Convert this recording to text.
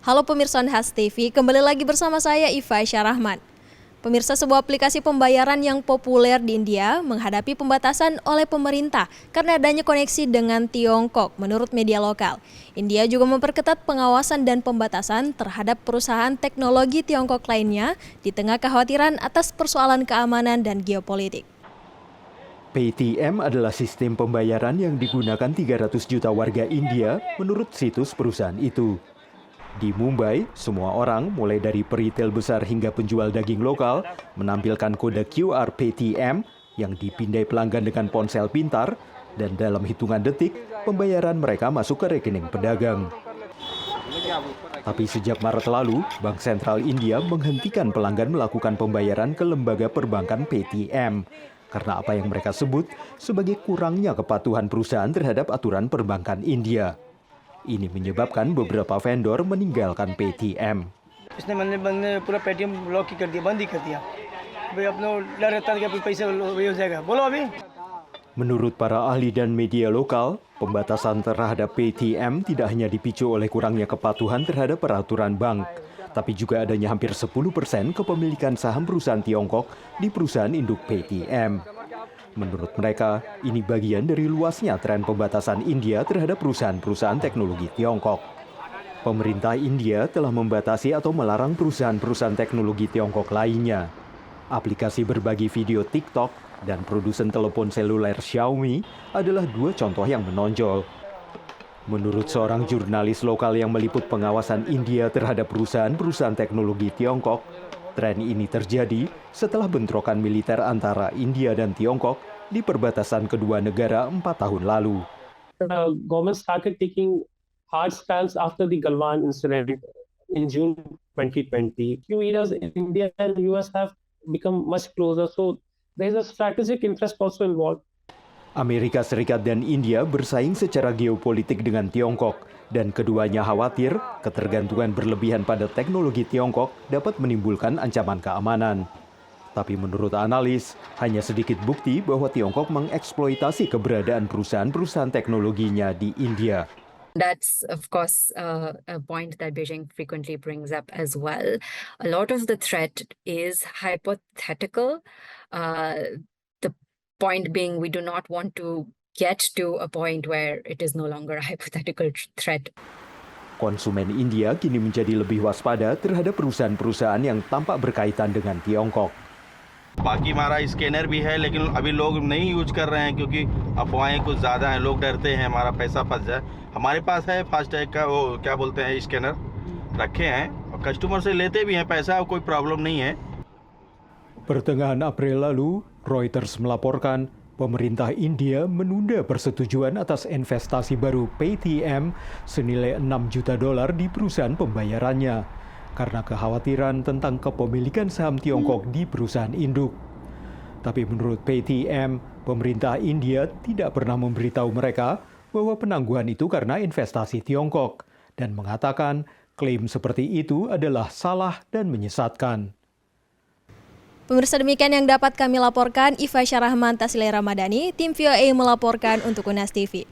Halo pemirsa Has TV, kembali lagi bersama saya Iva Syarahman. Pemirsa, sebuah aplikasi pembayaran yang populer di India menghadapi pembatasan oleh pemerintah karena adanya koneksi dengan Tiongkok menurut media lokal. India juga memperketat pengawasan dan pembatasan terhadap perusahaan teknologi Tiongkok lainnya di tengah kekhawatiran atas persoalan keamanan dan geopolitik. PayTM adalah sistem pembayaran yang digunakan 300 juta warga India menurut situs perusahaan itu. Di Mumbai, semua orang, mulai dari peritel besar hingga penjual daging lokal, menampilkan kode QR PayTM yang dipindai pelanggan dengan ponsel pintar, dan dalam hitungan detik, pembayaran mereka masuk ke rekening pedagang. Tapi sejak Maret lalu, Bank Sentral India menghentikan pelanggan melakukan pembayaran ke lembaga perbankan PayTM, karena apa yang mereka sebut sebagai kurangnya kepatuhan perusahaan terhadap aturan perbankan India. Ini menyebabkan beberapa vendor meninggalkan PayTM. Menurut para ahli dan media lokal, pembatasan terhadap PayTM tidak hanya dipicu oleh kurangnya kepatuhan terhadap peraturan bank, tapi juga adanya hampir 10% kepemilikan saham perusahaan Tiongkok di perusahaan induk PayTM. Menurut mereka, ini bagian dari luasnya tren pembatasan India terhadap perusahaan-perusahaan teknologi Tiongkok. Pemerintah India telah membatasi atau melarang perusahaan-perusahaan teknologi Tiongkok lainnya. Aplikasi berbagi video TikTok dan produsen telepon seluler Xiaomi adalah dua contoh yang menonjol. Menurut seorang jurnalis lokal yang meliput pengawasan India terhadap perusahaan-perusahaan teknologi Tiongkok, tren ini terjadi setelah bentrokan militer antara India dan Tiongkok di perbatasan kedua negara 4 tahun lalu. The government started taking hard stance after the Galwan incident in June 2020. Few years in India and US have become much closer, so there is a strategic interest also involved. Amerika Serikat dan India bersaing secara geopolitik dengan Tiongkok, dan keduanya khawatir ketergantungan berlebihan pada teknologi Tiongkok dapat menimbulkan ancaman keamanan. Tapi menurut analis, hanya sedikit bukti bahwa Tiongkok mengeksploitasi keberadaan perusahaan-perusahaan teknologinya di India. That's, of course, a point that Beijing frequently brings up as well. A lot of the threat is hypothetical. The point being, we do not want to get to a point where it is no longer a hypothetical threat. Konsumen India kini menjadi lebih waspada terhadap perusahaan-perusahaan yang tampak berkaitan dengan Tiongkok. बाकी हमारा स्कैनर भी है, लेकिन अभी लोग नहीं यूज कर रहे हैं क्योंकि अफवाहें कुछ ज़्यादा हैं, लोग डरते हैं हमारा पैसा फंस जाए। हमारे पास है फास्टैग का वो क्या बोलते हैं स्कैनर रखे हैं और कस्टमर से लेते भी हैं पैसा, कोई प्रॉब्लम नहीं है। Pertengahan April lalu, Reuters melaporkan pemerintah India menunda persetujuan atas investasi baru PayTM senilai $6 juta di perusahaan pembayarannya karena kekhawatiran tentang kepemilikan saham Tiongkok di perusahaan induk. Tapi menurut PayTM, pemerintah India tidak pernah memberitahu mereka bahwa penangguhan itu karena investasi Tiongkok dan mengatakan klaim seperti itu adalah salah dan menyesatkan. Pemirsa, demikian yang dapat kami laporkan. Iva Syarahman, Tasilay Ramadhani, tim VOA melaporkan untuk UNAS TV.